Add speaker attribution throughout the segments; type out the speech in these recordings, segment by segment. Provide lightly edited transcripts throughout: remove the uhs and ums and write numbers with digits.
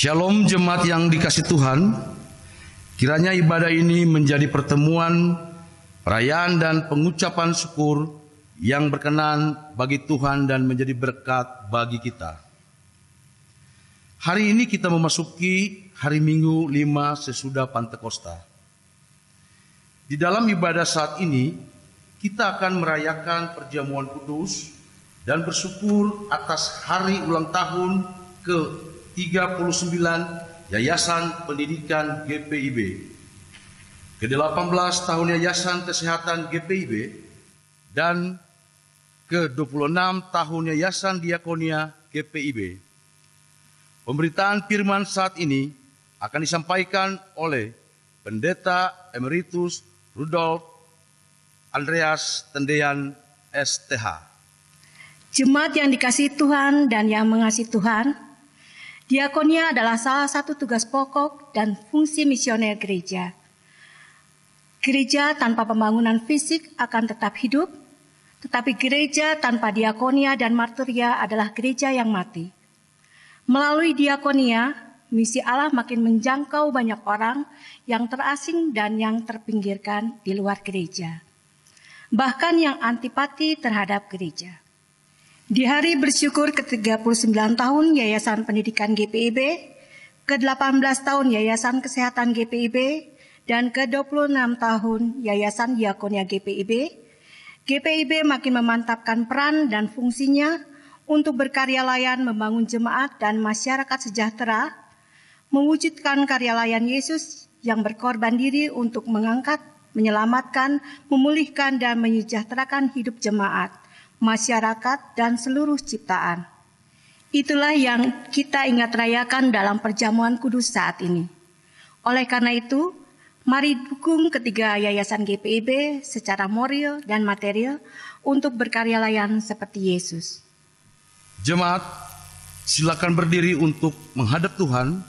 Speaker 1: Shalom jemaat yang dikasihi Tuhan, kiranya ibadah ini menjadi pertemuan, perayaan dan pengucapan syukur yang berkenan bagi Tuhan dan menjadi berkat bagi kita. Hari ini kita memasuki hari Minggu 5 sesudah Pantekosta. Di dalam ibadah saat ini, kita akan merayakan perjamuan kudus dan bersyukur atas hari ulang tahun ke-39 Yayasan Pendidikan GPIB, ke-18 tahun Yayasan Kesehatan GPIB, dan ke-26 tahun Yayasan Diakonia GPIB. Pemberitaan firman saat ini akan disampaikan oleh Pendeta Emeritus Rudolf Andreas Tendean STH.
Speaker 2: Jemaat yang dikasihi Tuhan dan yang mengasihi Tuhan, diakonia adalah salah satu tugas pokok dan fungsi misioner gereja. Gereja tanpa pembangunan fisik akan tetap hidup, tetapi gereja tanpa diakonia dan marturia adalah gereja yang mati. Melalui diakonia, misi Allah makin menjangkau banyak orang yang terasing dan yang terpinggirkan di luar gereja, bahkan yang antipati terhadap gereja. Di hari bersyukur ke-39 tahun Yayasan Pendidikan GPIB, ke-18 tahun Yayasan Kesehatan GPIB, dan ke-26 tahun Yayasan Diakonia GPIB, GPIB makin memantapkan peran dan fungsinya untuk berkarya layan membangun jemaat dan masyarakat sejahtera, mewujudkan karya layan Yesus yang berkorban diri untuk mengangkat, menyelamatkan, memulihkan, dan menyejahterakan hidup jemaat, masyarakat, dan seluruh ciptaan. Itulah yang kita ingat rayakan dalam perjamuan kudus saat ini. Oleh karena itu, mari dukung ketiga yayasan GPIB secara moral dan material untuk berkarya layan seperti Yesus.
Speaker 1: Jemaat, silakan berdiri untuk menghadap Tuhan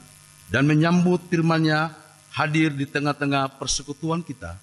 Speaker 1: dan menyambut firman-Nya hadir di tengah-tengah persekutuan kita.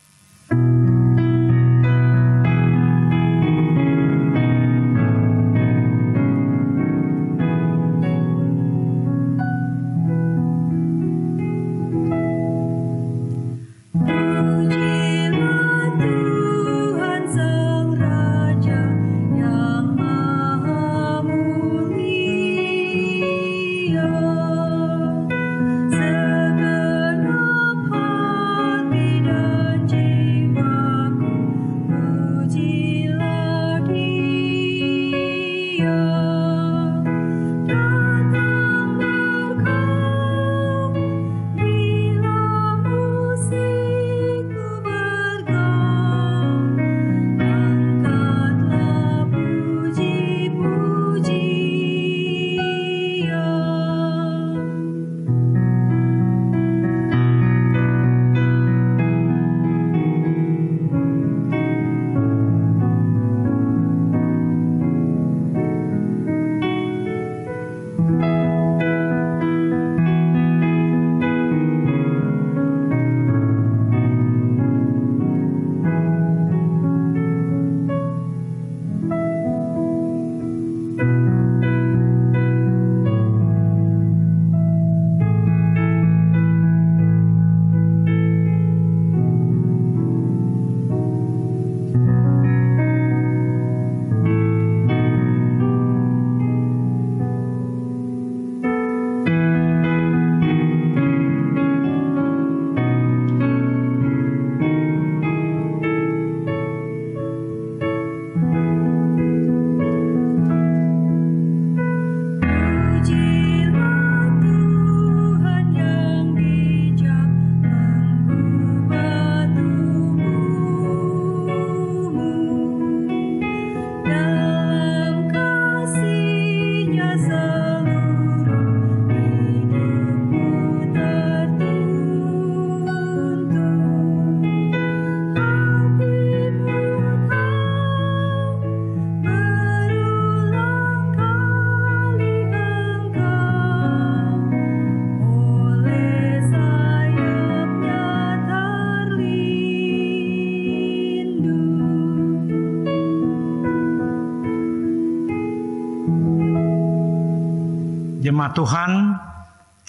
Speaker 3: Jemaat Tuhan,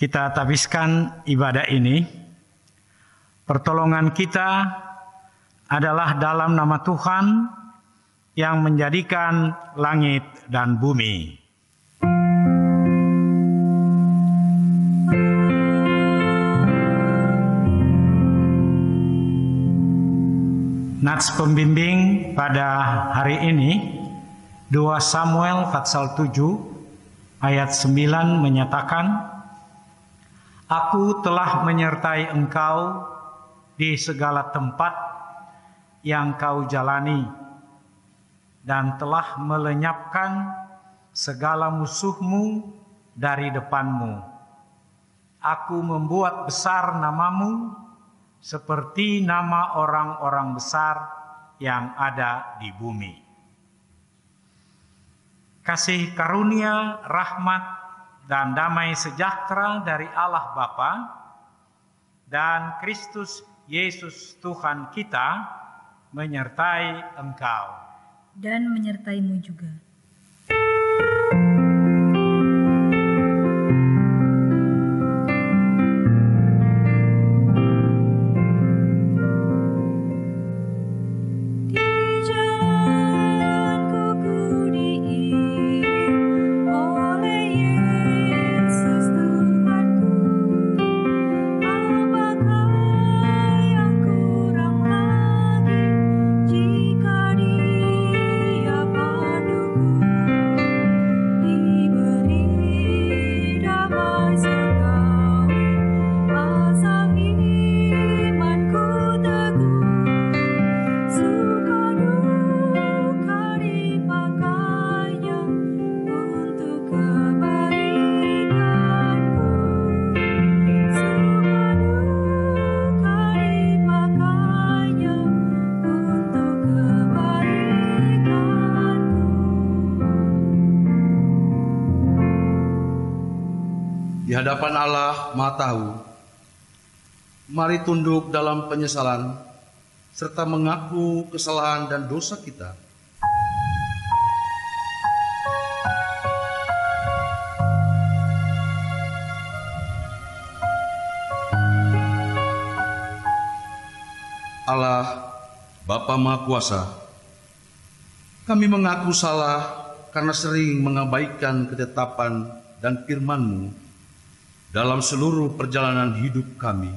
Speaker 3: kita habiskan ibadah ini. Pertolongan kita adalah dalam nama Tuhan yang menjadikan langit dan bumi. Nats pembimbing pada hari ini 2 Samuel pasal 7 ayat 9 menyatakan, Aku telah menyertai engkau di segala tempat yang kau jalani dan telah melenyapkan segala musuhmu dari depanmu. Aku membuat besar namamu seperti nama orang-orang besar yang ada di bumi. Kasih karunia, rahmat, dan damai sejahtera dari Allah Bapa dan Kristus Yesus Tuhan kita menyertai engkau.
Speaker 4: Dan menyertaimu juga.
Speaker 1: Di hadapan Allah Maha Tahu, mari tunduk dalam penyesalan serta mengaku kesalahan dan dosa kita. Allah, Bapa Maha Kuasa, kami mengaku salah karena sering mengabaikan ketetapan dan firman-Mu dalam seluruh perjalanan hidup kami.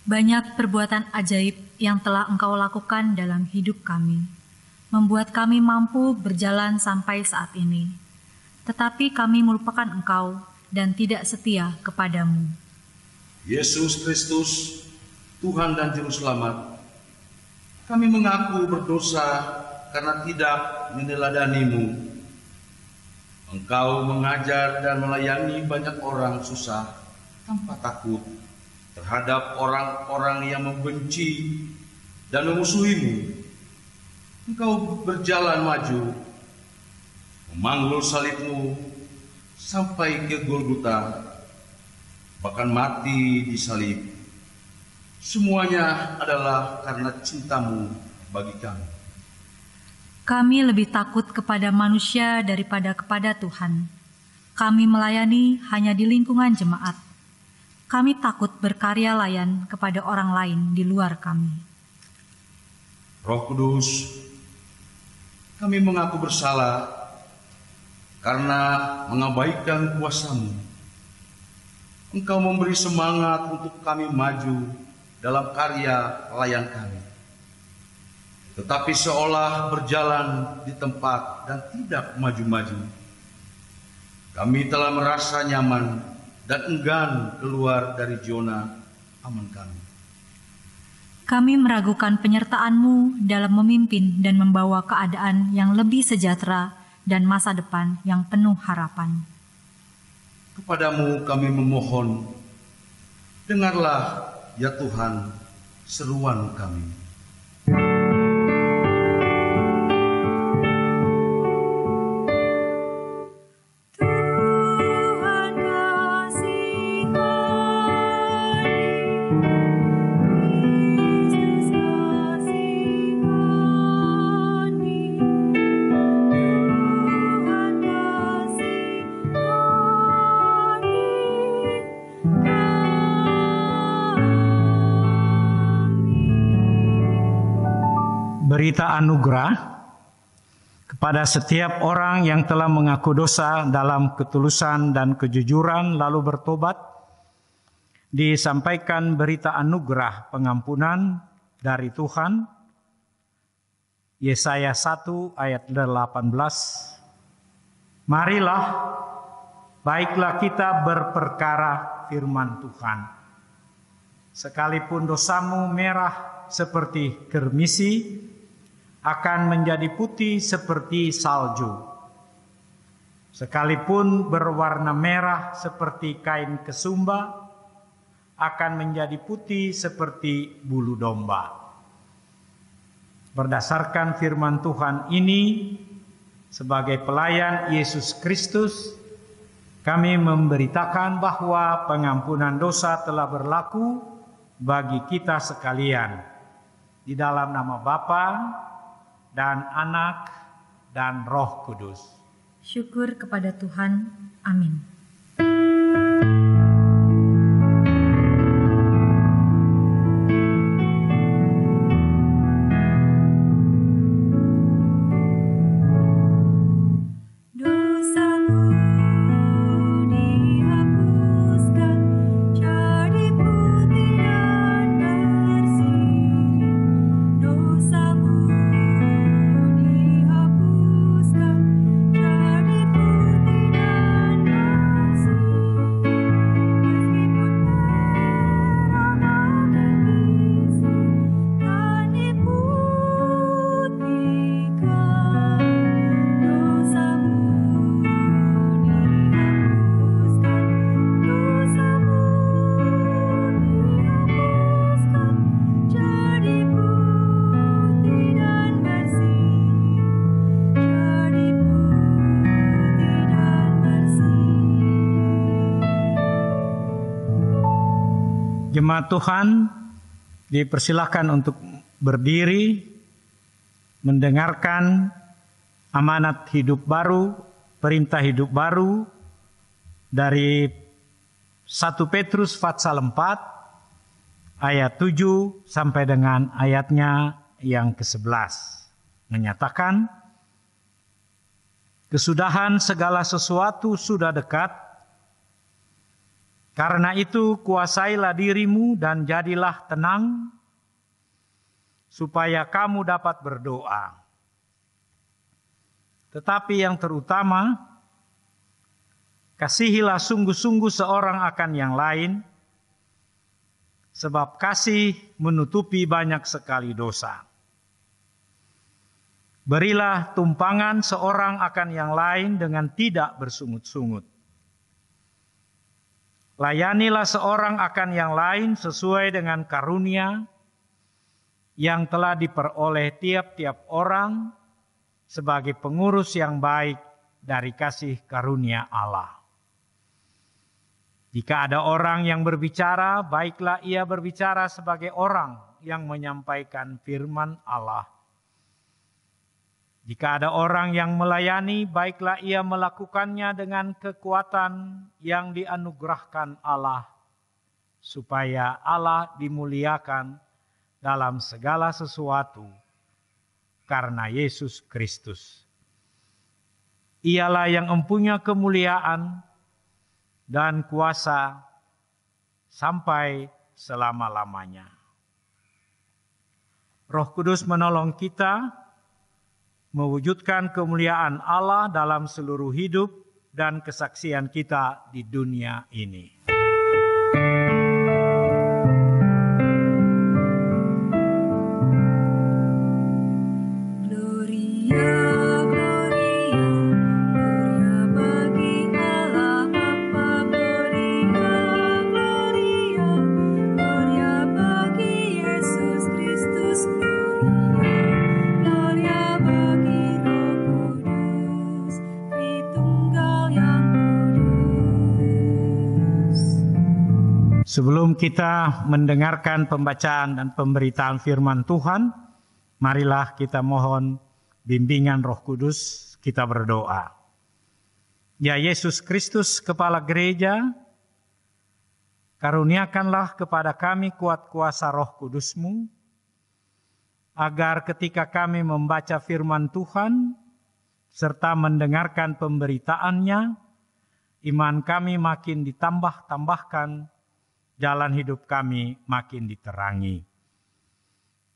Speaker 4: Banyak perbuatan ajaib yang telah Engkau lakukan dalam hidup kami, membuat kami mampu berjalan sampai saat ini. Tetapi kami melupakan Engkau dan tidak setia kepadamu.
Speaker 1: Yesus Kristus, Tuhan dan Juru Selamat, kami mengaku berdosa karena tidak meneladani-Mu. Engkau mengajar dan melayani banyak orang susah tanpa takut terhadap orang-orang yang membenci dan memusuhi-Mu. Engkau berjalan maju, memanggul salib-Mu sampai ke Golgota, bahkan mati di salib. Semuanya adalah karena cinta-Mu bagi kami.
Speaker 4: Kami lebih takut kepada manusia daripada kepada Tuhan. Kami melayani hanya di lingkungan jemaat. Kami takut berkarya layan kepada orang lain di luar kami.
Speaker 1: Roh Kudus, kami mengaku bersalah karena mengabaikan kuasa-Mu. Engkau memberi semangat untuk kami maju dalam karya layan kami. Tetapi seolah berjalan di tempat dan tidak maju-maju. Kami telah merasa nyaman dan enggan keluar dari zona aman kami.
Speaker 4: Kami meragukan penyertaan-Mu dalam memimpin dan membawa keadaan yang lebih sejahtera dan masa depan yang penuh harapan.
Speaker 1: Kepadamu kami memohon, dengarlah ya Tuhan seruan kami.
Speaker 3: berita anugerah kepada setiap orang yang telah mengaku dosa dalam ketulusan dan kejujuran lalu bertobat. Disampaikan berita anugerah pengampunan dari Tuhan. Yesaya 1 ayat 18. Marilah, baiklah kita berperkara firman Tuhan. Sekalipun dosamu merah seperti kermisi, akan menjadi putih seperti salju. Sekalipun berwarna merah seperti kain kesumba, akan menjadi putih seperti bulu domba. Berdasarkan firman Tuhan ini, sebagai pelayan Yesus Kristus, kami memberitakan bahwa pengampunan dosa telah berlaku bagi kita sekalian. Di dalam nama Bapa dan Anak dan Roh Kudus.
Speaker 4: Syukur kepada Tuhan. Amin.
Speaker 3: Jemaat Tuhan dipersilakan untuk berdiri mendengarkan amanat hidup baru, perintah hidup baru dari 1 Petrus pasal 4 ayat 7 sampai dengan ayatnya yang ke-11. Menyatakan, kesudahan segala sesuatu sudah dekat. Karena itu kuasailah dirimu dan jadilah tenang, supaya kamu dapat berdoa. Tetapi yang terutama, kasihilah sungguh-sungguh seorang akan yang lain, sebab kasih menutupi banyak sekali dosa. Berilah tumpangan seorang akan yang lain dengan tidak bersungut-sungut. Layanilah seorang akan yang lain sesuai dengan karunia yang telah diperoleh tiap-tiap orang sebagai pengurus yang baik dari kasih karunia Allah. Jika ada orang yang berbicara, baiklah ia berbicara sebagai orang yang menyampaikan firman Allah. Jika ada orang yang melayani, baiklah ia melakukannya dengan kekuatan yang dianugerahkan Allah, supaya Allah dimuliakan dalam segala sesuatu karena Yesus Kristus. Ialah yang mempunyai kemuliaan dan kuasa sampai selama-lamanya. Roh Kudus menolong kita mewujudkan kemuliaan Allah dalam seluruh hidup dan kesaksian kita di dunia ini. Sebelum kita mendengarkan pembacaan dan pemberitaan firman Tuhan, marilah kita mohon bimbingan Roh Kudus, kita berdoa. Ya Yesus Kristus, Kepala Gereja, karuniakanlah kepada kami kuat kuasa Roh Kudus-Mu, agar ketika kami membaca firman Tuhan serta mendengarkan pemberitaannya, iman kami makin ditambah-tambahkan, jalan hidup kami makin diterangi.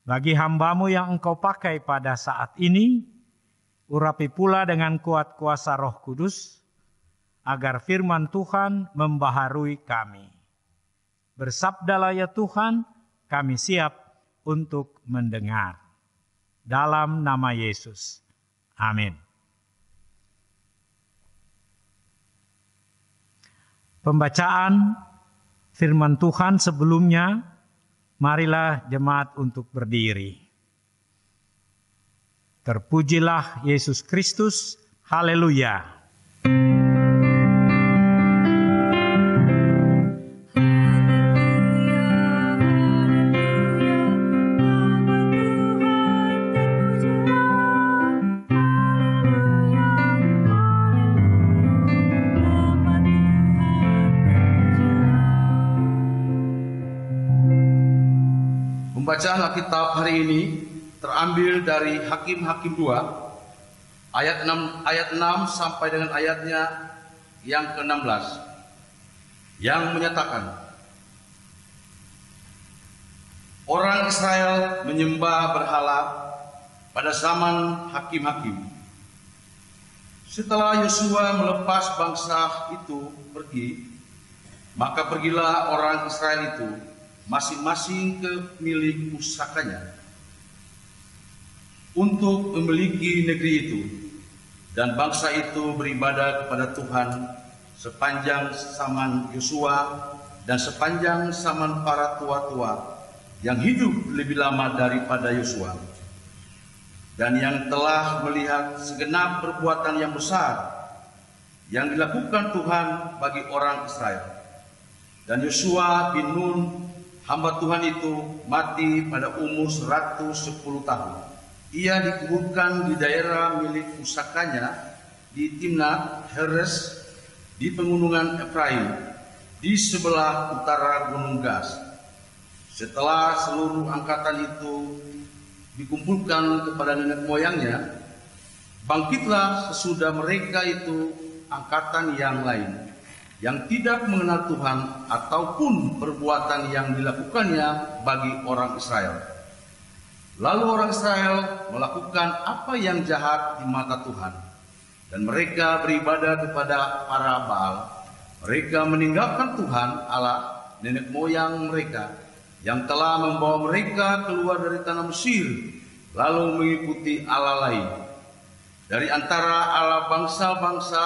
Speaker 3: Bagi hamba-Mu yang Engkau pakai pada saat ini, urapi pula dengan kuat kuasa Roh Kudus, agar firman Tuhan membaharui kami. Bersabdalah ya Tuhan, kami siap untuk mendengar. Dalam nama Yesus. Amin. Pembacaan firman Tuhan sebelumnya, marilah jemaat untuk berdiri. Terpujilah Yesus Kristus. Haleluya.
Speaker 1: Pembacaan Alkitab hari ini terambil dari Hakim-Hakim 2 ayat 6 sampai dengan ayatnya yang ke-16 yang menyatakan orang Israel menyembah berhala pada zaman Hakim-Hakim. Setelah Yosua melepas bangsa itu pergi, maka pergilah orang Israel itu masing-masing ke milik pusakanya untuk memiliki negeri itu, dan bangsa itu beribadah kepada Tuhan sepanjang zaman Yosua dan sepanjang zaman para tua-tua yang hidup lebih lama daripada Yosua, dan yang telah melihat segenap perbuatan yang besar yang dilakukan Tuhan bagi orang Israel. Dan Yosua bin Nun, hamba Tuhan itu, mati pada umur 110 tahun. Ia dikuburkan di daerah milik pusakanya di Timnat Heres di pegunungan Efraim di sebelah utara Gunung Gas. Setelah seluruh angkatan itu dikumpulkan kepada nenek moyangnya, bangkitlah sesudah mereka itu angkatan yang lain yang tidak mengenal Tuhan ataupun perbuatan yang dilakukannya bagi orang Israel. Lalu orang Israel melakukan apa yang jahat di mata Tuhan, dan mereka beribadah kepada para Baal. Mereka meninggalkan Tuhan Allah nenek moyang mereka yang telah membawa mereka keluar dari tanah Mesir, lalu mengikuti Allah lain dari antara Allah bangsa-bangsa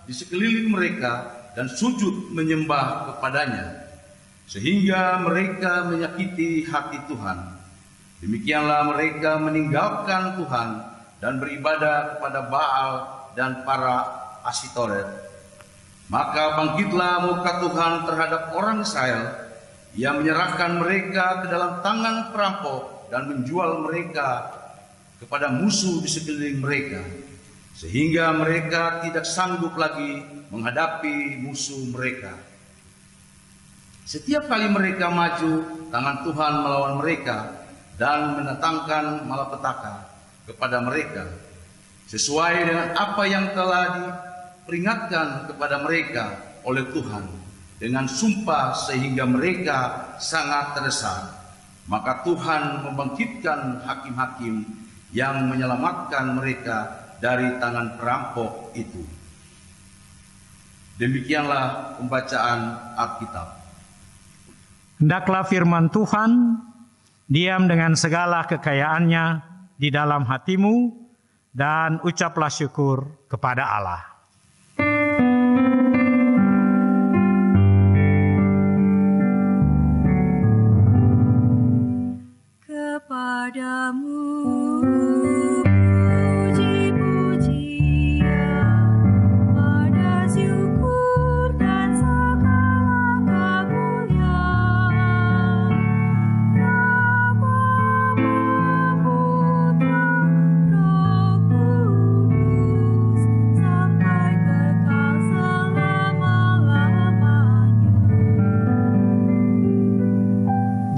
Speaker 1: di sekeliling mereka, dan sujud menyembah kepadanya, sehingga mereka menyakiti hati Tuhan. Demikianlah mereka meninggalkan Tuhan dan beribadah kepada Baal dan para Asitoret. Maka bangkitlah muka Tuhan terhadap orang Israel, Ia menyerahkan mereka ke dalam tangan perampok dan menjual mereka kepada musuh di sekeliling mereka, sehingga mereka tidak sanggup lagi menghadapi musuh mereka. Setiap kali mereka maju, tangan Tuhan melawan mereka dan mendatangkan malapetaka kepada mereka, sesuai dengan apa yang telah diperingatkan kepada mereka oleh Tuhan dengan sumpah, sehingga mereka sangat terdesak. Maka Tuhan membangkitkan hakim-hakim yang menyelamatkan mereka dari tangan perampok itu. Demikianlah pembacaan Alkitab.
Speaker 3: Hendaklah firman Tuhan diam dengan segala kekayaannya di dalam hatimu, dan ucaplah syukur kepada Allah.
Speaker 4: Kepadamu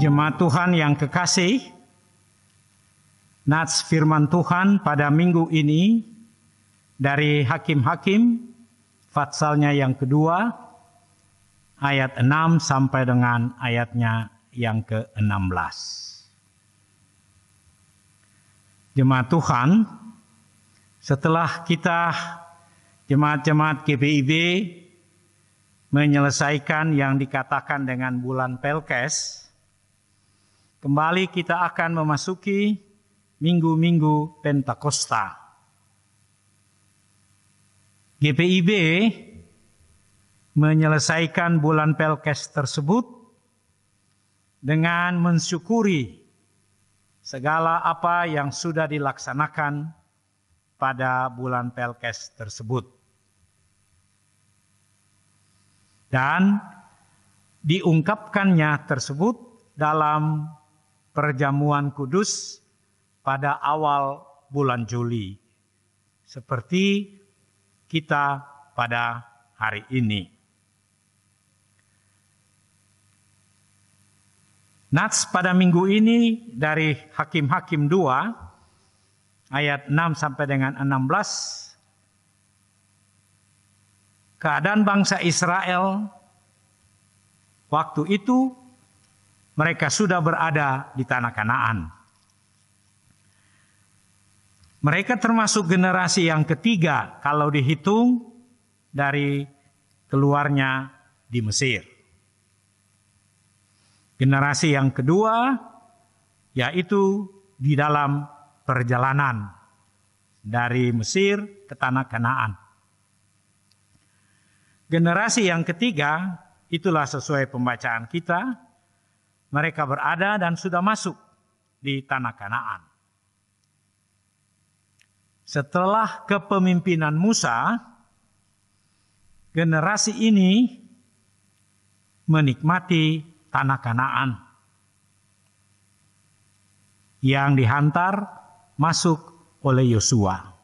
Speaker 3: Jemaat Tuhan yang kekasih, Nats firman Tuhan pada minggu ini dari Hakim-Hakim patsalnya yang kedua ayat 6 sampai dengan ayatnya yang ke-16. Jemaat Tuhan, setelah kita jemaat-jemaat GPIB menyelesaikan yang dikatakan dengan bulan Pelkes, kembali kita akan memasuki minggu-minggu Pentakosta. GPIB menyelesaikan bulan Pelkes tersebut dengan mensyukuri segala apa yang sudah dilaksanakan pada bulan Pelkes tersebut. Dan diungkapkannya tersebut dalam perjamuan kudus pada awal bulan Juli, seperti kita pada hari ini. Nats pada minggu ini dari Hakim-Hakim 2 ayat 6 sampai dengan 16. Keadaan bangsa Israel waktu itu mereka sudah berada di tanah Kanaan. Mereka termasuk generasi yang ketiga kalau dihitung dari keluarnya di Mesir. Generasi yang kedua yaitu di dalam perjalanan dari Mesir ke tanah Kanaan. Generasi yang ketiga itulah sesuai pembacaan kita, mereka berada dan sudah masuk di tanah Kanaan. Setelah kepemimpinan Musa, generasi ini menikmati tanah Kanaan yang dihantar masuk oleh Yosua.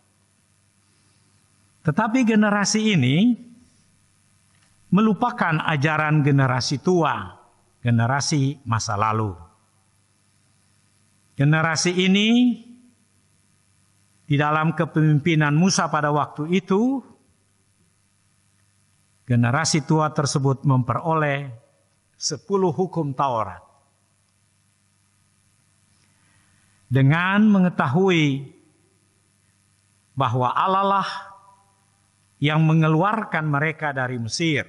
Speaker 3: Tetapi generasi ini melupakan ajaran generasi tua, generasi masa lalu. Generasi ini di dalam kepemimpinan Musa pada waktu itu, generasi tua tersebut memperoleh 10 hukum Taurat. Dengan mengetahui bahwa Allah lah yang mengeluarkan mereka dari Mesir.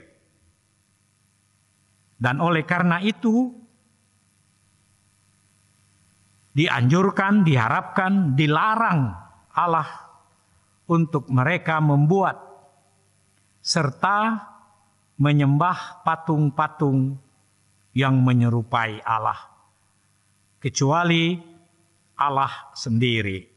Speaker 3: Dan oleh karena itu, dianjurkan, diharapkan, dilarang Allah untuk mereka membuat serta menyembah patung-patung yang menyerupai Allah, kecuali Allah sendiri.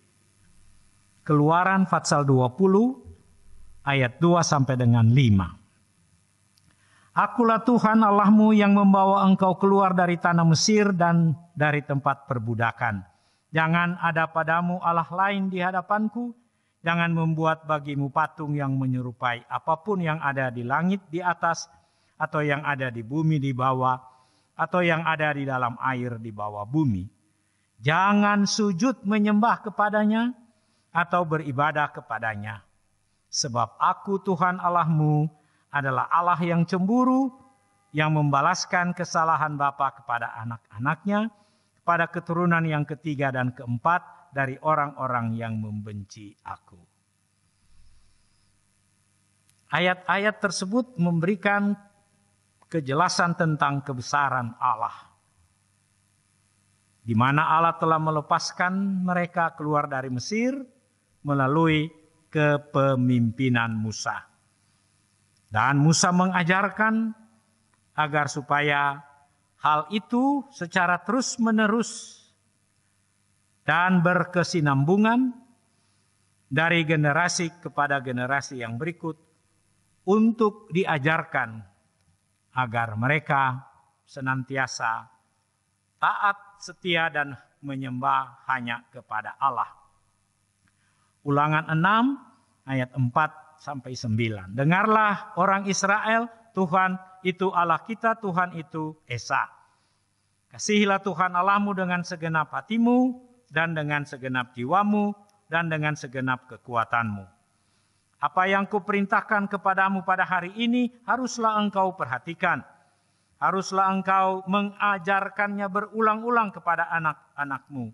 Speaker 3: Keluaran pasal 20 ayat 2 sampai dengan 5. Akulah Tuhan Allahmu yang membawa engkau keluar dari tanah Mesir dan dari tempat perbudakan. Jangan ada padamu Allah lain di hadapanku. Jangan membuat bagimu patung yang menyerupai apapun yang ada di langit di atas, atau yang ada di bumi di bawah, atau yang ada di dalam air di bawah bumi. Jangan sujud menyembah kepadanya atau beribadah kepadanya. Sebab aku Tuhan Allahmu adalah Allah yang cemburu, yang membalaskan kesalahan bapa kepada anak-anaknya, pada keturunan yang ketiga dan keempat dari orang-orang yang membenci aku. Ayat-ayat tersebut memberikan kejelasan tentang kebesaran Allah, di mana Allah telah melepaskan mereka keluar dari Mesir melalui kepemimpinan Musa. Dan Musa mengajarkan agar supaya hal itu secara terus-menerus dan berkesinambungan dari generasi kepada generasi yang berikut untuk diajarkan agar mereka senantiasa taat, setia, dan menyembah hanya kepada Allah. Ulangan 6 ayat 4 sampai 9. Dengarlah orang Israel, Tuhan itu Allah kita, Tuhan itu Esa. Kasihilah Tuhan Allahmu dengan segenap hatimu, dan dengan segenap jiwamu, dan dengan segenap kekuatanmu. Apa yang kuperintahkan kepadamu pada hari ini haruslah engkau perhatikan. Haruslah engkau mengajarkannya berulang-ulang kepada anak-anakmu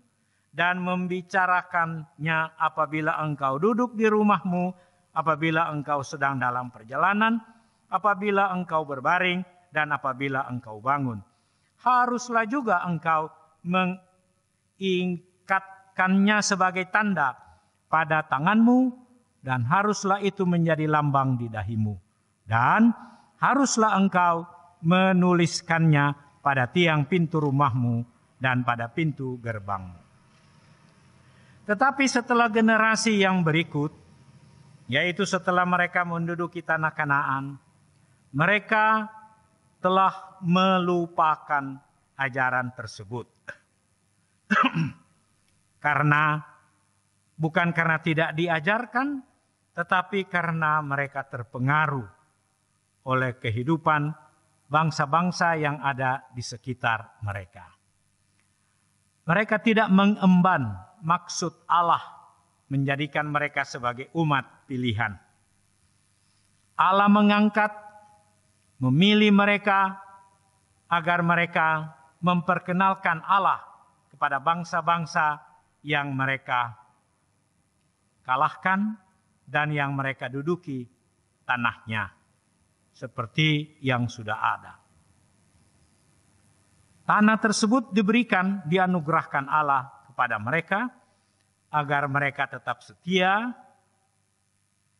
Speaker 3: dan membicarakannya apabila engkau duduk di rumahmu, apabila engkau sedang dalam perjalanan, apabila engkau berbaring, dan apabila engkau bangun. Haruslah juga engkau mengikatkannya sebagai tanda pada tanganmu, dan haruslah itu menjadi lambang di dahimu. Dan haruslah engkau menuliskannya pada tiang pintu rumahmu dan pada pintu gerbangmu. Tetapi setelah generasi yang berikut, yaitu setelah mereka menduduki tanah Kanaan, mereka telah melupakan ajaran tersebut. Bukan karena tidak diajarkan, tetapi karena mereka terpengaruh oleh kehidupan bangsa-bangsa yang ada di sekitar mereka. Mereka tidak mengemban maksud Allah menjadikan mereka sebagai umat pilihan. Allah mengangkat, memilih mereka agar mereka memperkenalkan Allah kepada bangsa-bangsa yang mereka kalahkan dan yang mereka duduki tanahnya, seperti yang sudah ada. Tanah tersebut dianugerahkan Allah kepada mereka agar mereka tetap setia,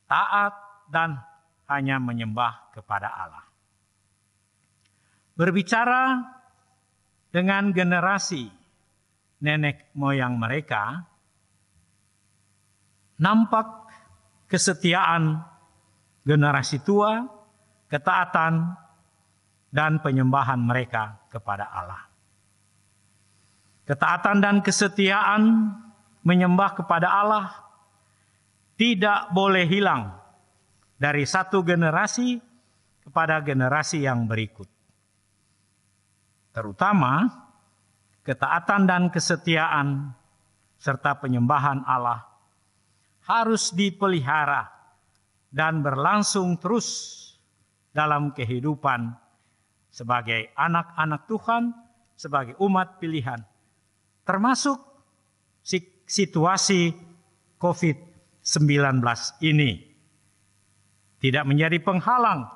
Speaker 3: taat, dan hanya menyembah kepada Allah. Berbicara dengan generasi nenek moyang mereka, nampak kesetiaan generasi tua, ketaatan, dan penyembahan mereka kepada Allah. Ketaatan dan kesetiaan menyembah kepada Allah tidak boleh hilang dari satu generasi kepada generasi yang berikut. Terutama ketaatan dan kesetiaan serta penyembahan Allah harus dipelihara dan berlangsung terus dalam kehidupan sebagai anak-anak Tuhan, sebagai umat pilihan, termasuk situasi COVID-19 ini. Tidak menjadi penghalang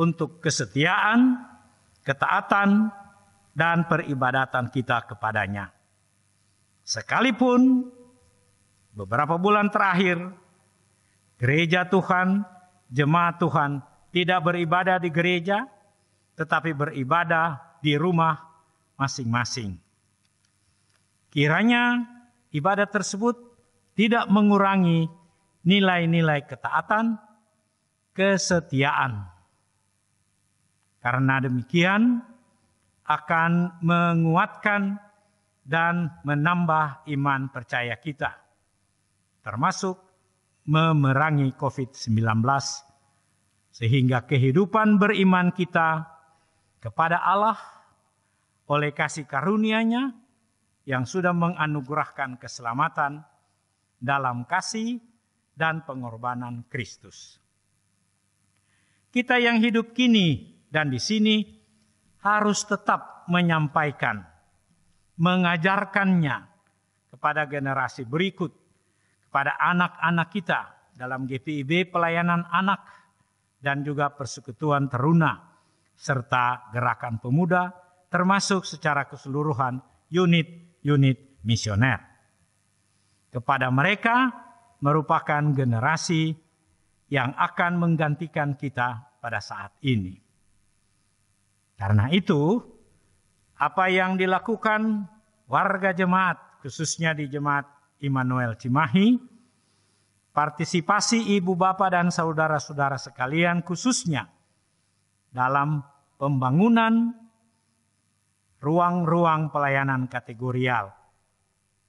Speaker 3: untuk kesetiaan, ketaatan, dan peribadatan kita kepadanya. Sekalipun beberapa bulan terakhir, gereja Tuhan, jemaat Tuhan tidak beribadah di gereja, tetapi beribadah di rumah masing-masing. Kiranya ibadah tersebut tidak mengurangi nilai-nilai ketaatan, kesetiaan. Karena demikian akan menguatkan dan menambah iman percaya kita, termasuk memerangi COVID-19, sehingga kehidupan beriman kita kepada Allah oleh kasih karunia-Nya yang sudah menganugerahkan keselamatan dalam kasih dan pengorbanan Kristus. Kita yang hidup kini dan di sini harus tetap menyampaikan, mengajarkannya kepada generasi berikut, kepada anak-anak kita dalam GPIB pelayanan anak dan juga persekutuan teruna serta gerakan pemuda, termasuk secara keseluruhan unit-unit misioner. Kepada mereka merupakan generasi yang akan menggantikan kita pada saat ini. Karena itu, apa yang dilakukan warga jemaat, khususnya di Jemaat Immanuel Cimahi, partisipasi ibu bapak dan saudara-saudara sekalian khususnya dalam pembangunan ruang-ruang pelayanan kategorial,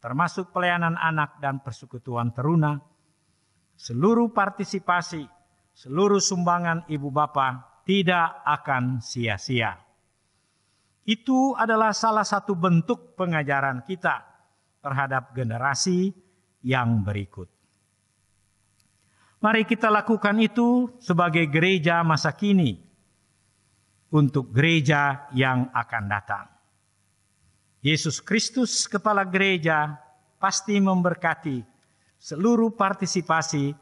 Speaker 3: termasuk pelayanan anak dan persekutuan teruna, seluruh partisipasi, seluruh sumbangan ibu bapak tidak akan sia-sia. Itu adalah salah satu bentuk pengajaran kita terhadap generasi yang berikut. Mari kita lakukan itu sebagai gereja masa kini untuk gereja yang akan datang. Yesus Kristus, Kepala Gereja, pasti memberkati seluruh partisipasi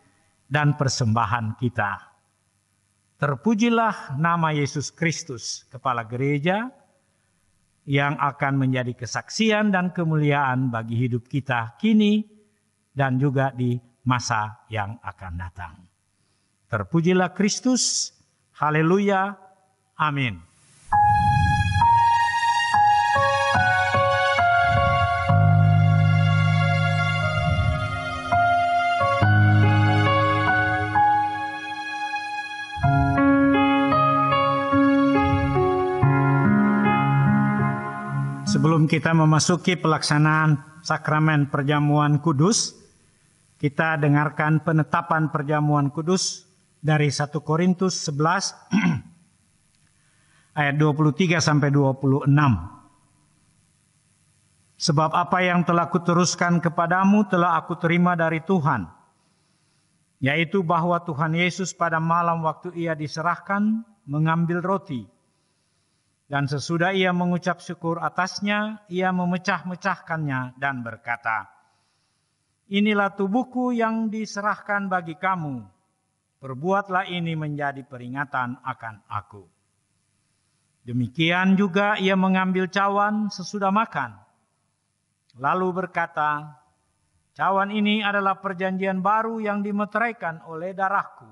Speaker 3: dan persembahan kita. Terpujilah nama Yesus Kristus, Kepala Gereja, yang akan menjadi kesaksian dan kemuliaan bagi hidup kita kini dan juga di masa yang akan datang. Terpujilah Kristus, haleluya, amin. Sebelum kita memasuki pelaksanaan sakramen perjamuan kudus, kita dengarkan penetapan perjamuan kudus dari 1 Korintus 11 ayat 23 sampai 26. Sebab apa yang telah kuteruskan kepadamu telah aku terima dari Tuhan, yaitu bahwa Tuhan Yesus pada malam waktu ia diserahkan mengambil roti. Dan sesudah ia mengucap syukur atasnya, ia memecah-mecahkannya dan berkata, "Inilah tubuhku yang diserahkan bagi kamu. Perbuatlah ini menjadi peringatan akan aku." Demikian juga ia mengambil cawan sesudah makan. Lalu berkata, "Cawan ini adalah perjanjian baru yang dimeteraikan oleh darahku.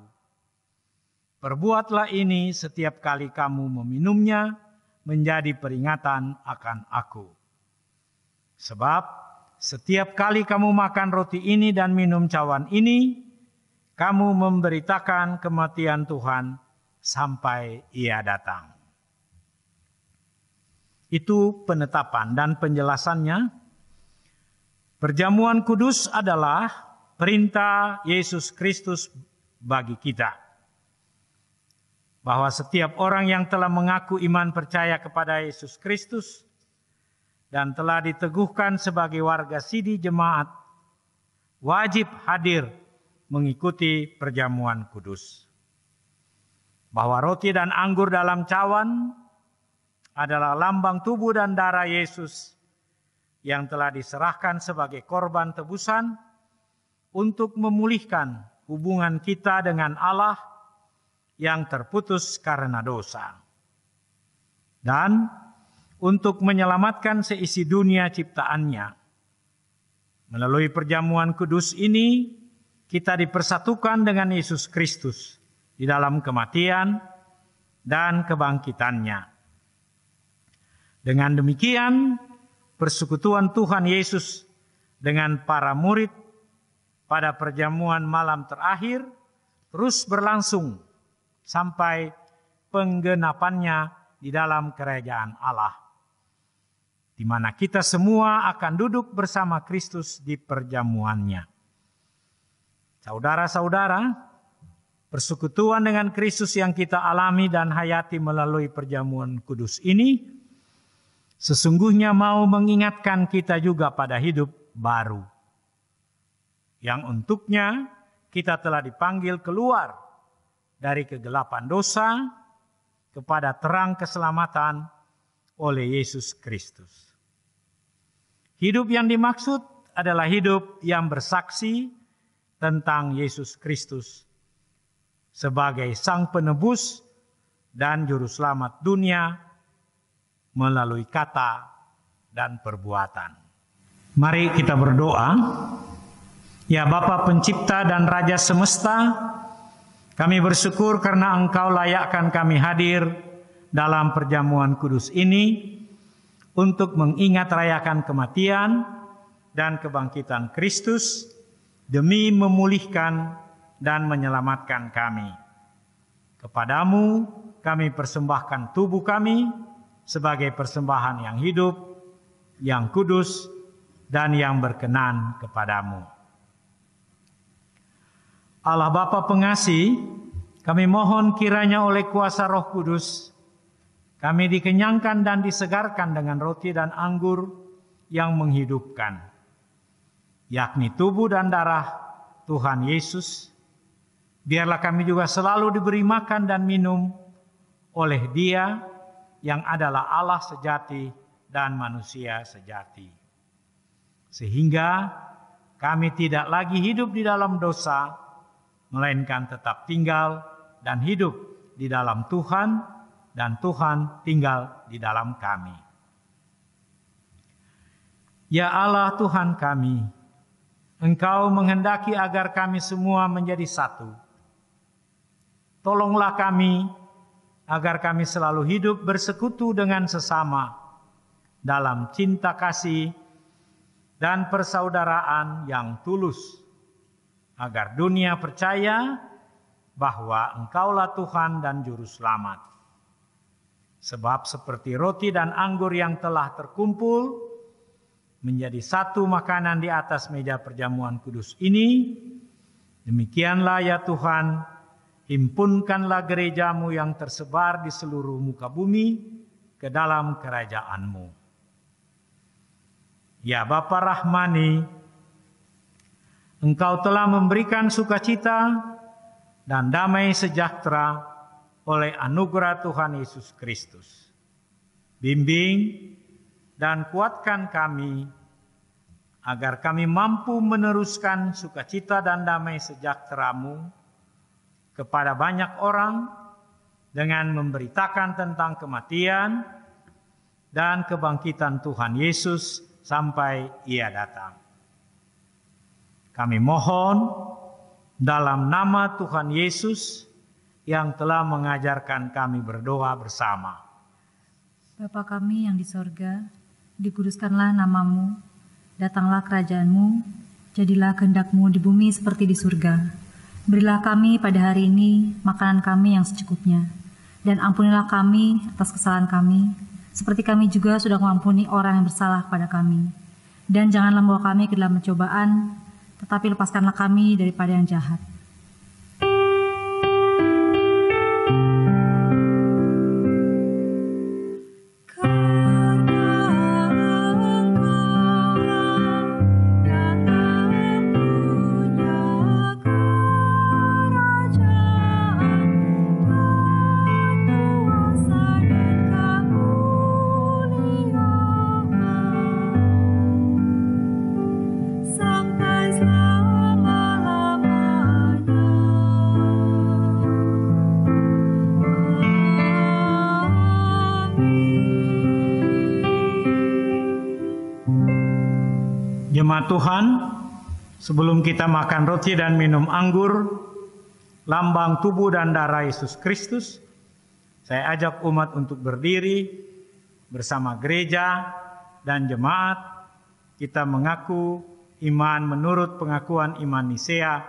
Speaker 3: Perbuatlah ini setiap kali kamu meminumnya, menjadi peringatan akan aku. Sebab setiap kali kamu makan roti ini dan minum cawan ini, kamu memberitakan kematian Tuhan sampai ia datang." Itu penetapan dan penjelasannya. Perjamuan kudus adalah perintah Yesus Kristus bagi kita, bahwa setiap orang yang telah mengaku iman percaya kepada Yesus Kristus dan telah diteguhkan sebagai warga sidi jemaat wajib hadir mengikuti perjamuan kudus. Bahwa roti dan anggur dalam cawan adalah lambang tubuh dan darah Yesus yang telah diserahkan sebagai korban tebusan untuk memulihkan hubungan kita dengan Allah yang terputus karena dosa, dan untuk menyelamatkan seisi dunia ciptaannya. Melalui perjamuan kudus ini, kita dipersatukan dengan Yesus Kristus di dalam kematian dan kebangkitannya. Dengan demikian, persekutuan Tuhan Yesus dengan para murid pada perjamuan malam terakhir terus berlangsung sampai penggenapannya di dalam kerajaan Allah, di mana kita semua akan duduk bersama Kristus di perjamuannya. Saudara-saudara, persekutuan dengan Kristus yang kita alami dan hayati melalui perjamuan kudus ini sesungguhnya mau mengingatkan kita juga pada hidup baru, yang untuknya kita telah dipanggil keluar dari kegelapan dosa kepada terang keselamatan oleh Yesus Kristus. Hidup yang dimaksud adalah hidup yang bersaksi tentang Yesus Kristus sebagai Sang Penebus dan Juru Selamat dunia melalui kata dan perbuatan. Mari kita berdoa. Ya Bapa Pencipta dan Raja Semesta, kami bersyukur karena Engkau layakkan kami hadir dalam perjamuan kudus ini untuk mengingat rayakan kematian dan kebangkitan Kristus demi memulihkan dan menyelamatkan kami. Kepadamu kami persembahkan tubuh kami sebagai persembahan yang hidup, yang kudus, dan yang berkenan kepadamu. Allah Bapa Pengasih, kami mohon kiranya oleh kuasa Roh Kudus, kami dikenyangkan dan disegarkan dengan roti dan anggur yang menghidupkan. yakni tubuh dan darah Tuhan Yesus, biarlah kami juga selalu diberi makan dan minum oleh Dia yang adalah Allah sejati dan manusia sejati. Sehingga kami tidak lagi hidup di dalam dosa, melainkan tetap tinggal dan hidup di dalam Tuhan, dan Tuhan tinggal di dalam kami. Ya Allah Tuhan kami, Engkau menghendaki agar kami semua menjadi satu. Tolonglah kami agar kami selalu hidup bersekutu dengan sesama dalam cinta kasih dan persaudaraan yang tulus, agar dunia percaya bahwa Engkaulah Tuhan dan Juru Selamat. Sebab seperti roti dan anggur yang telah terkumpul menjadi satu makanan di atas meja perjamuan kudus ini, demikianlah ya Tuhan, himpunkanlah gerejamu yang tersebar di seluruh muka bumi ke dalam kerajaan-Mu. Ya Bapa Rahmani, Engkau telah memberikan sukacita dan damai sejahtera oleh anugerah Tuhan Yesus Kristus. Bimbing dan kuatkan kami agar kami mampu meneruskan sukacita dan damai sejahtera-Mu kepada banyak orang dengan memberitakan tentang kematian dan kebangkitan Tuhan Yesus sampai Ia datang. Kami mohon dalam nama Tuhan Yesus yang telah mengajarkan kami berdoa bersama.
Speaker 4: Bapa kami yang di sorga, dikuduskanlah namamu, datanglah kerajaan-Mu, jadilah kehendak-Mu di bumi seperti di surga. Berilah kami pada hari ini makanan kami yang secukupnya, dan ampunilah kami atas kesalahan kami, seperti kami juga sudah mengampuni orang yang bersalah kepada kami. Dan janganlah membawa kami ke dalam pencobaan, tetapi lepaskanlah kami daripada yang jahat.
Speaker 3: Jemaat Tuhan, sebelum kita makan roti dan minum anggur, lambang tubuh dan darah Yesus Kristus, saya ajak umat untuk berdiri bersama gereja dan jemaat. Kita mengaku iman menurut pengakuan iman Nisea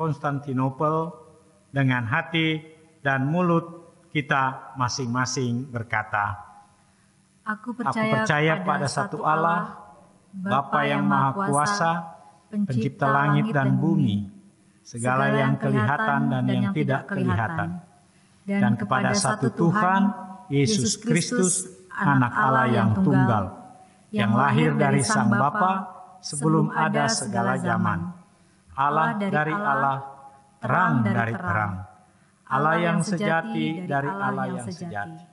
Speaker 3: Konstantinopel dengan hati dan mulut kita masing-masing berkata,
Speaker 4: Aku percaya pada satu Allah,
Speaker 3: Bapa yang Maha Kuasa, Pencipta langit dan bumi, segala yang kelihatan dan yang tidak kelihatan, dan kepada satu Tuhan, Yesus Kristus, Anak Allah yang tunggal, yang lahir dari Sang Bapa sebelum ada segala zaman, Allah dari Allah, terang dari terang, Allah yang sejati dari Allah yang sejati,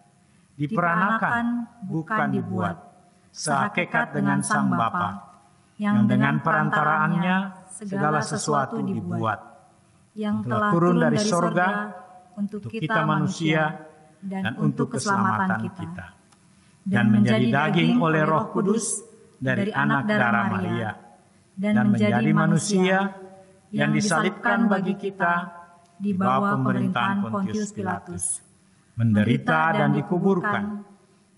Speaker 3: diperanakan bukan dibuat, sehakikat dengan Sang Bapa, yang dengan perantaraannya segala sesuatu dibuat, yang telah turun dari sorga untuk kita manusia dan untuk keselamatan kita, dan menjadi daging oleh Roh Kudus dari anak darah Maria, dan menjadi manusia yang disalibkan bagi kita di bawah pemerintahan Pontius Pilatus, menderita dan dikuburkan,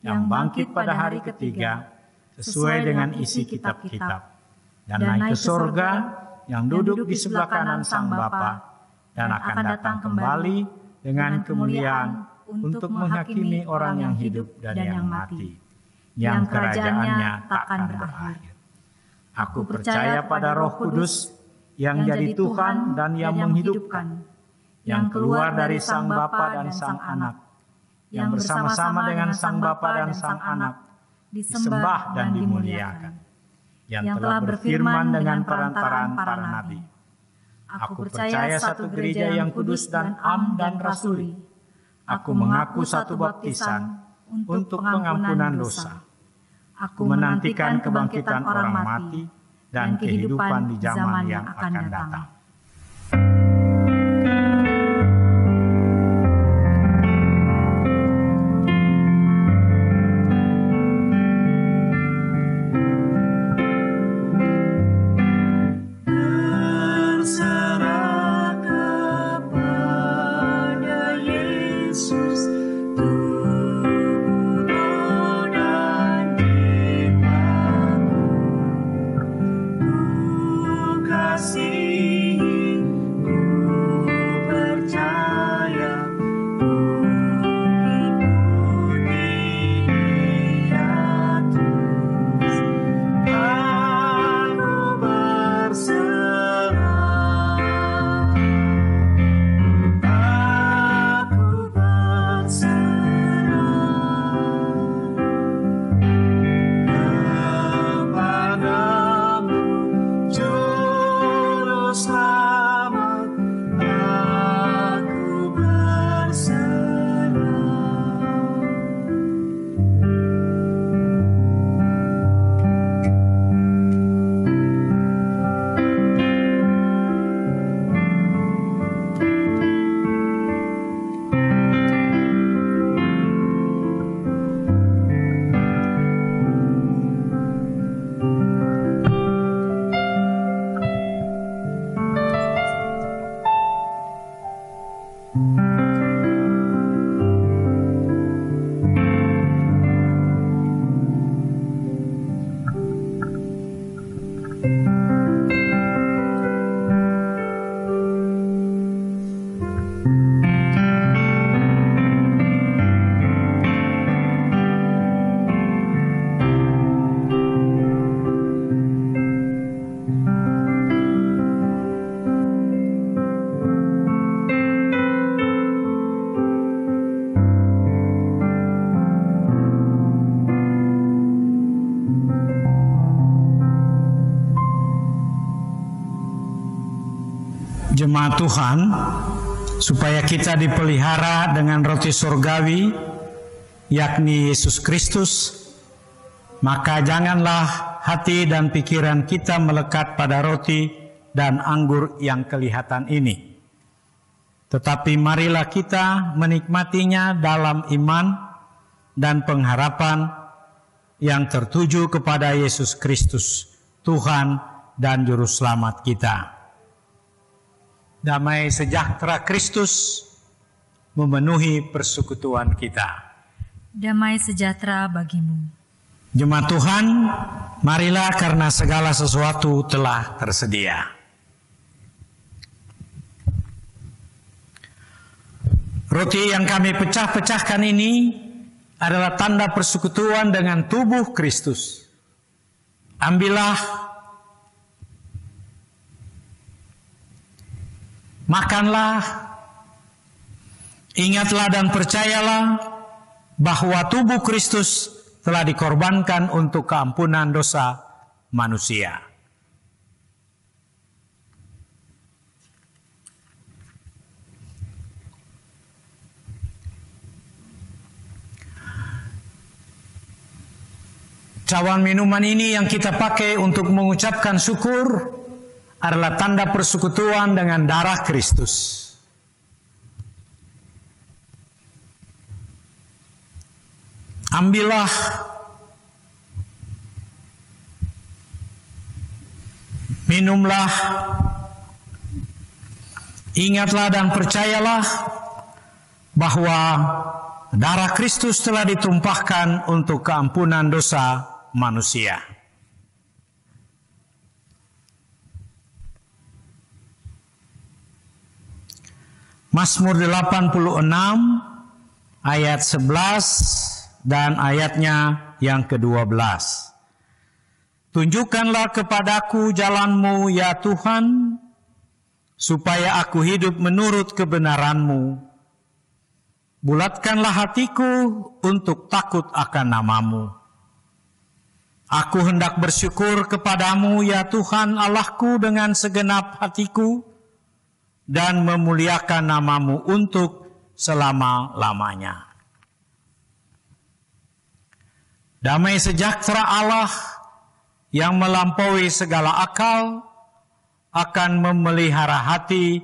Speaker 3: yang bangkit pada hari ketiga sesuai dengan isi kitab-kitab, dan naik ke sorga, yang duduk di sebelah kanan Sang Bapa, dan akan datang kembali dengan kemuliaan untuk menghakimi orang yang hidup dan yang mati, yang kerajaannya takkan berakhir. Aku percaya pada Roh Kudus yang jadi Tuhan dan yang menghidupkan, yang keluar dari Sang Bapa dan Sang Anak, yang bersama-sama dengan Sang Bapa dan Sang Anak, disembah dan dimuliakan, yang telah berfirman dengan perantaraan para nabi. Aku percaya satu gereja yang kudus dan am dan rasuli. Aku mengaku satu baptisan untuk pengampunan dosa. Aku menantikan kebangkitan orang mati dan kehidupan di zaman yang akan datang. Jemaat Tuhan, supaya kita dipelihara dengan roti surgawi, yakni Yesus Kristus, maka janganlah hati dan pikiran kita melekat pada roti dan anggur yang kelihatan ini. Tetapi marilah kita menikmatinya dalam iman dan pengharapan yang tertuju kepada Yesus Kristus, Tuhan dan Juru Selamat kita. Damai sejahtera Kristus memenuhi persekutuan kita.
Speaker 4: Damai sejahtera bagimu.
Speaker 3: Jemaat Tuhan, marilah karena segala sesuatu telah tersedia. Roti yang kami pecah-pecahkan ini adalah tanda persekutuan dengan tubuh Kristus. Ambillah, makanlah, ingatlah dan percayalah bahwa tubuh Kristus telah dikorbankan untuk keampunan dosa manusia. Cawan minuman ini yang kita pakai untuk mengucapkan syukur adalah tanda persekutuan dengan darah Kristus. Ambillah, minumlah, ingatlah dan percayalah bahwa darah Kristus telah ditumpahkan untuk keampunan dosa manusia. Mazmur 86 ayat 11 dan ayatnya yang ke-12. Tunjukkanlah kepadaku jalan-Mu ya Tuhan, supaya aku hidup menurut kebenaran-Mu. Bulatkanlah hatiku untuk takut akan nama-Mu. Aku hendak bersyukur kepadamu ya Tuhan Allahku dengan segenap hatiku dan memuliakan namamu untuk selama-lamanya. Damai sejahtera Allah yang melampaui segala akal akan memelihara hati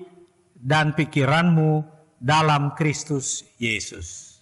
Speaker 3: dan pikiranmu dalam Kristus Yesus.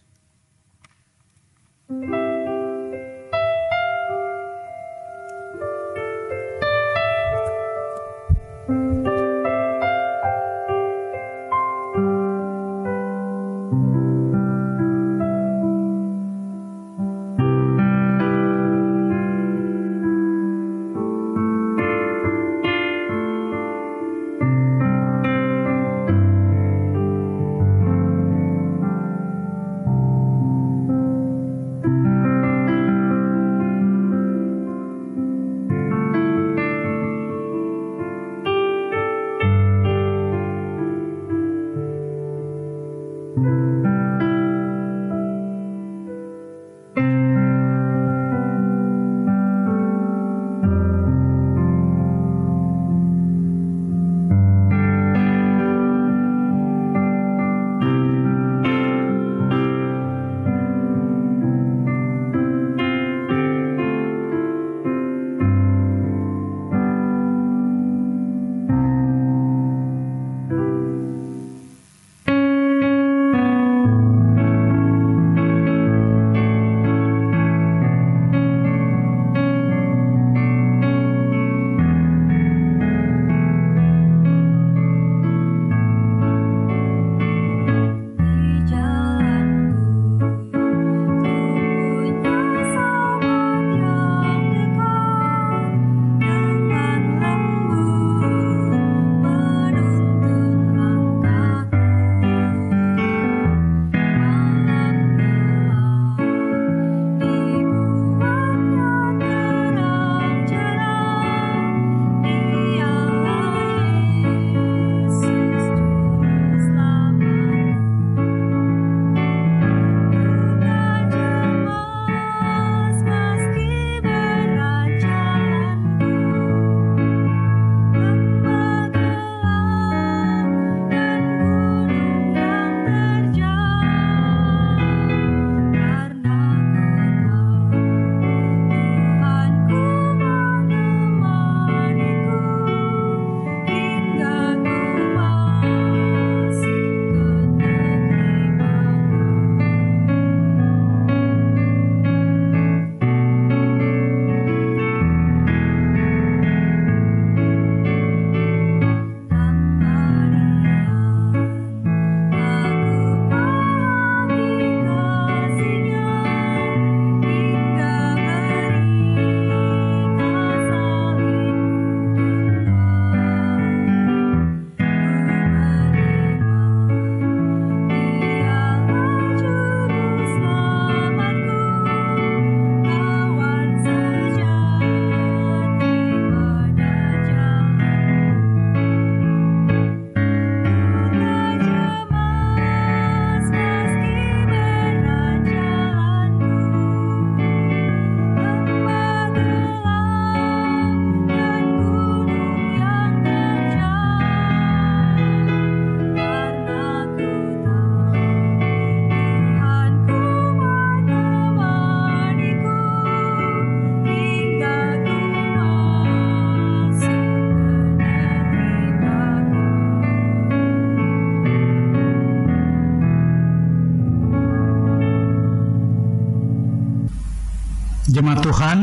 Speaker 3: Jemaat Tuhan,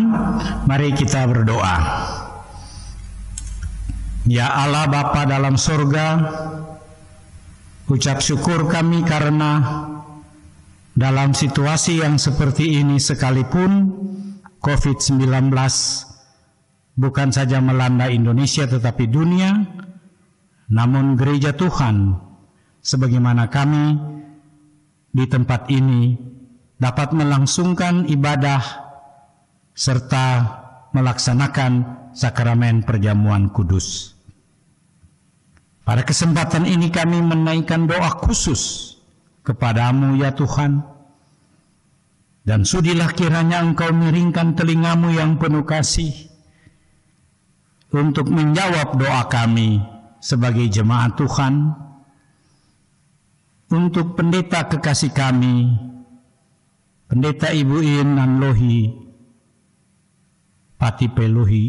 Speaker 3: mari kita berdoa. Ya Allah Bapa dalam surga, ucap syukur kami karena dalam situasi yang seperti ini sekalipun COVID-19 bukan saja melanda Indonesia tetapi dunia, namun gereja Tuhan sebagaimana kami di tempat ini dapat melangsungkan ibadah serta melaksanakan sakramen perjamuan kudus. Pada kesempatan ini kami menaikkan doa khusus kepadamu ya Tuhan,
Speaker 5: Dan sudilah kiranya Engkau miringkan telingamu yang penuh kasih untuk menjawab doa kami sebagai jemaat Tuhan, untuk pendeta kekasih kami, Pendeta Ibu Inan Lohi Pati Peluhi,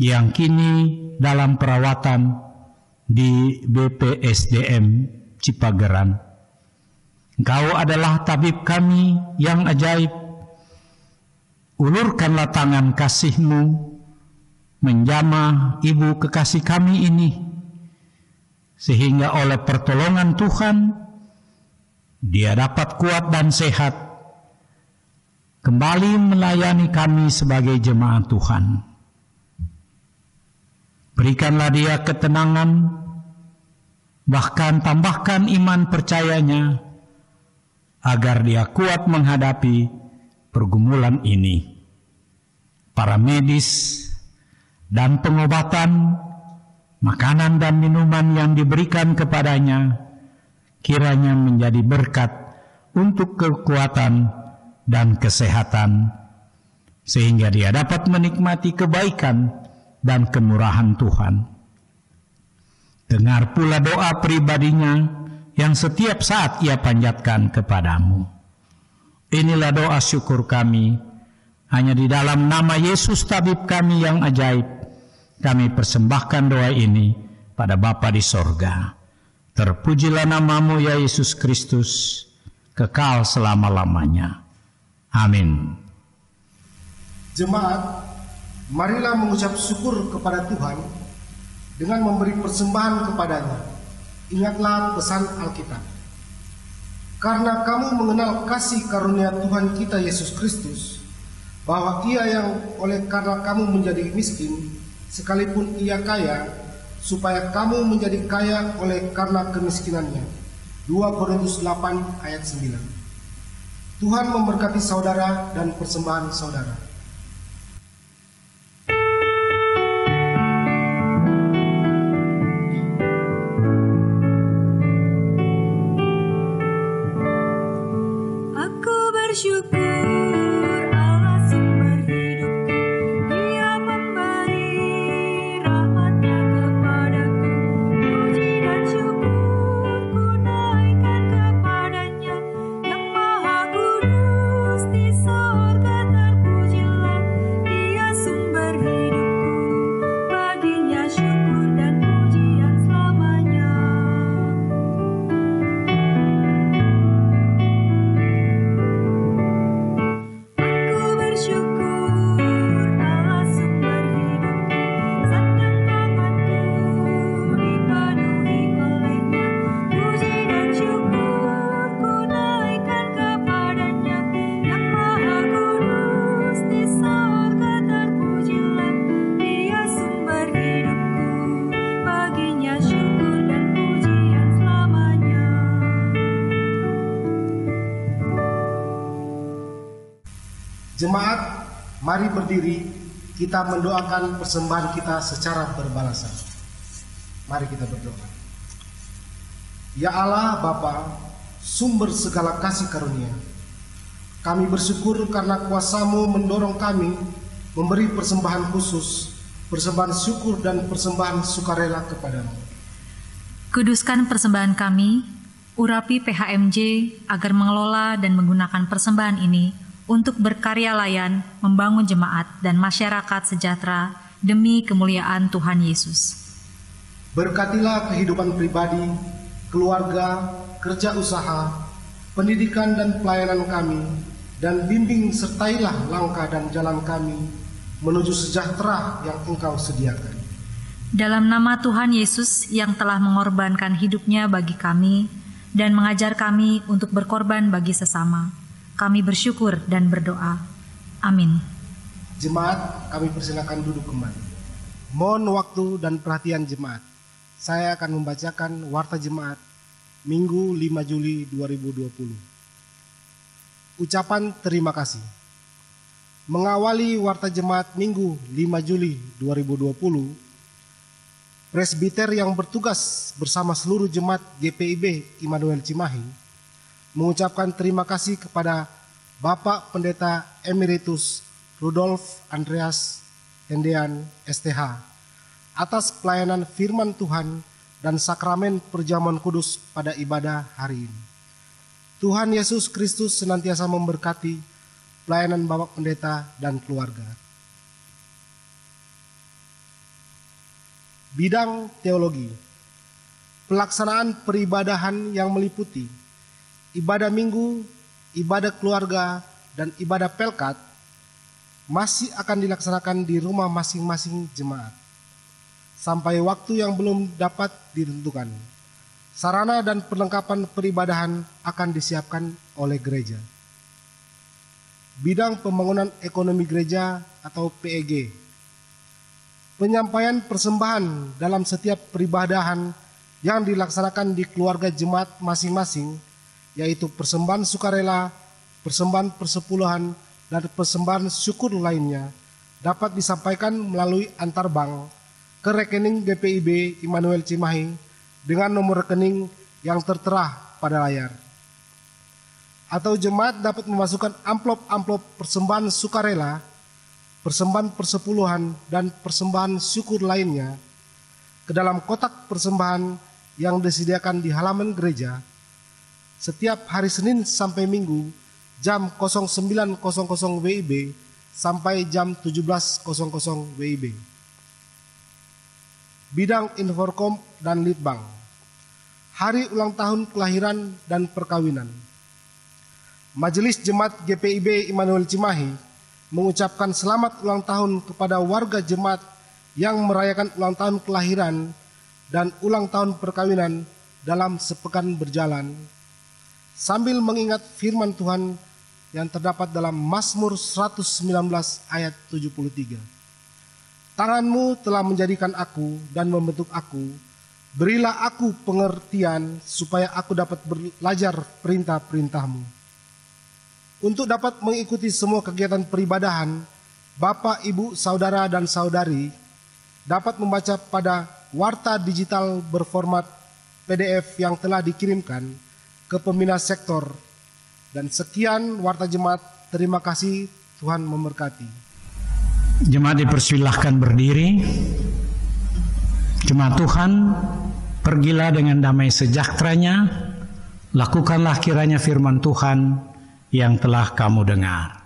Speaker 5: yang kini dalam perawatan di BPSDM Cipageran. Engkau adalah tabib kami yang ajaib. Ulurkanlah tangan kasih-Mu menjamah ibu kekasih kami ini, sehingga oleh pertolongan Tuhan dia dapat kuat dan sehat kembali melayani kami sebagai jemaat Tuhan. Berikanlah dia ketenangan, bahkan tambahkan iman percayanya, agar dia kuat menghadapi pergumulan ini. Para medis dan pengobatan, makanan dan minuman yang diberikan kepadanya, kiranya menjadi berkat untuk kekuatan dan kesehatan, sehingga dia dapat menikmati kebaikan dan kemurahan Tuhan. Dengar pula doa pribadinya yang setiap saat ia panjatkan kepadamu. Inilah doa syukur kami, hanya di dalam nama Yesus tabib kami yang ajaib, kami persembahkan doa ini pada Bapa di sorga. Terpujilah namamu ya Yesus Kristus, kekal selama-lamanya. Amin.
Speaker 6: Jemaat, marilah mengucap syukur kepada Tuhan dengan memberi persembahan kepadanya. Ingatlah pesan Alkitab. Karena kamu mengenal kasih karunia Tuhan kita Yesus Kristus, bahwa Ia yang karena kamu menjadi miskin, sekalipun Ia kaya, supaya kamu menjadi kaya karena kemiskinannya. 2 Korintus 8 ayat 9. Tuhan memberkati saudara dan persembahan saudara.
Speaker 7: Bersyukur Allah sumber hidup, Dia memberi rahmat-Nya kepadaku. Puji dan syukur ku naikkan kepadanya, yang maha kudus di sorga terpujilah. Dia sumber hidupku, baginya syukur dan pujian selamanya.
Speaker 6: Jemaat, mari berdiri, kita mendoakan persembahan kita secara berbalasan. Mari kita berdoa. Ya Allah Bapa, sumber segala kasih karunia, kami bersyukur karena kuasa-Mu mendorong kami memberi persembahan khusus, persembahan syukur dan persembahan sukarela kepadamu.
Speaker 4: Kuduskan persembahan kami, urapi PHMJ agar mengelola dan menggunakan persembahan ini untuk berkarya layan, membangun jemaat dan masyarakat sejahtera demi kemuliaan Tuhan Yesus.
Speaker 6: Berkatilah kehidupan pribadi, keluarga, kerja usaha, pendidikan dan pelayanan kami, dan bimbing sertailah langkah dan jalan kami menuju sejahtera yang Engkau sediakan.
Speaker 4: Dalam nama Tuhan Yesus yang telah mengorbankan hidupnya bagi kami dan mengajar kami untuk berkorban bagi sesama, kami bersyukur dan berdoa. Amin.
Speaker 6: Jemaat, kami persilakan duduk kembali. Mohon waktu dan perhatian jemaat. Saya akan membacakan warta jemaat Minggu 5 Juli 2020. Ucapan terima kasih. Mengawali warta jemaat Minggu 5 Juli 2020, presbiter yang bertugas bersama seluruh jemaat GPIB Immanuel Cimahi mengucapkan terima kasih kepada Bapak Pendeta Emeritus Rudolf Andreas Hendean STH atas pelayanan firman Tuhan dan sakramen perjamuan kudus pada ibadah hari ini. Tuhan Yesus Kristus senantiasa memberkati pelayanan Bapak Pendeta dan keluarga. Bidang teologi. Pelaksanaan peribadahan yang meliputi ibadah minggu, ibadah keluarga, dan ibadah pelkat masih akan dilaksanakan di rumah masing-masing jemaat sampai waktu yang belum dapat ditentukan. Sarana dan perlengkapan peribadahan akan disiapkan oleh gereja. Bidang pembangunan ekonomi gereja atau PEG. Penyampaian persembahan dalam setiap peribadahan yang dilaksanakan di keluarga jemaat masing-masing, yaitu persembahan sukarela, persembahan persepuluhan, dan persembahan syukur lainnya, dapat disampaikan melalui antar bank ke rekening GPIB Immanuel Cimahi dengan nomor rekening yang tertera pada layar. Atau jemaat dapat memasukkan amplop-amplop persembahan sukarela, persembahan persepuluhan, dan persembahan syukur lainnya ke dalam kotak persembahan yang disediakan di halaman gereja setiap hari Senin sampai Minggu jam 09.00 WIB sampai jam 17.00 WIB. Bidang Inforkom dan Litbang. Hari ulang tahun kelahiran dan perkawinan. Majelis Jemaat GPIB Immanuel Cimahi mengucapkan selamat ulang tahun kepada warga jemaat yang merayakan ulang tahun kelahiran dan ulang tahun perkawinan dalam sepekan berjalan, sambil mengingat firman Tuhan yang terdapat dalam Mazmur 119 ayat 73. Tanganmu telah menjadikan aku dan membentuk aku, berilah aku pengertian supaya aku dapat belajar perintah-perintahmu. Untuk dapat mengikuti semua kegiatan peribadahan, Bapak, Ibu, Saudara, dan Saudari dapat membaca pada warta digital berformat PDF yang telah dikirimkan ke pembina sektor. Dan sekian warta jemaat, terima kasih, Tuhan memberkati.
Speaker 5: Jemaat dipersilahkan berdiri. Jemaat Tuhan, pergilah dengan damai sejahteranya, lakukanlah kiranya firman Tuhan yang telah kamu dengar.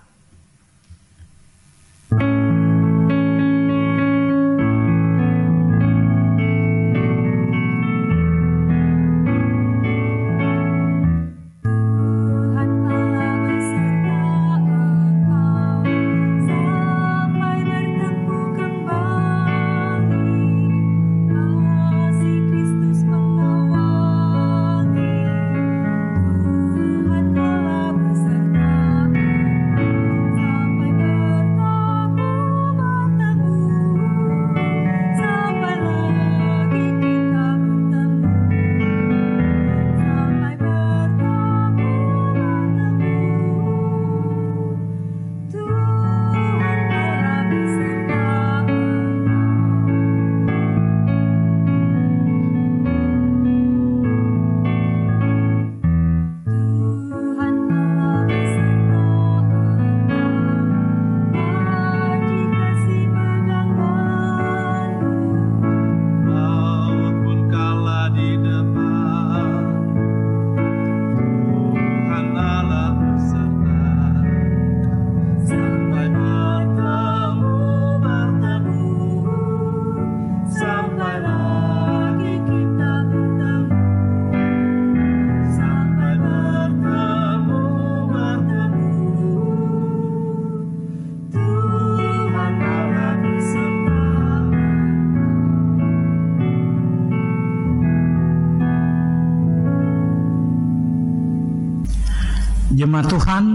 Speaker 5: Jemaat Tuhan,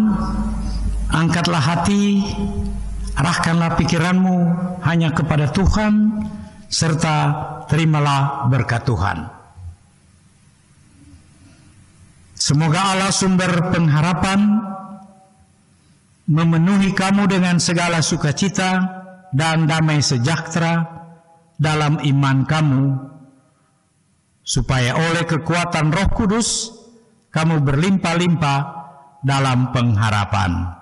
Speaker 5: angkatlah hati, arahkanlah pikiranmu hanya kepada Tuhan, serta terimalah berkat Tuhan. Semoga Allah sumber pengharapan memenuhi kamu dengan segala sukacita dan damai sejahtera dalam iman kamu, supaya oleh kekuatan Roh Kudus kamu berlimpah-limpah dalam pengharapan.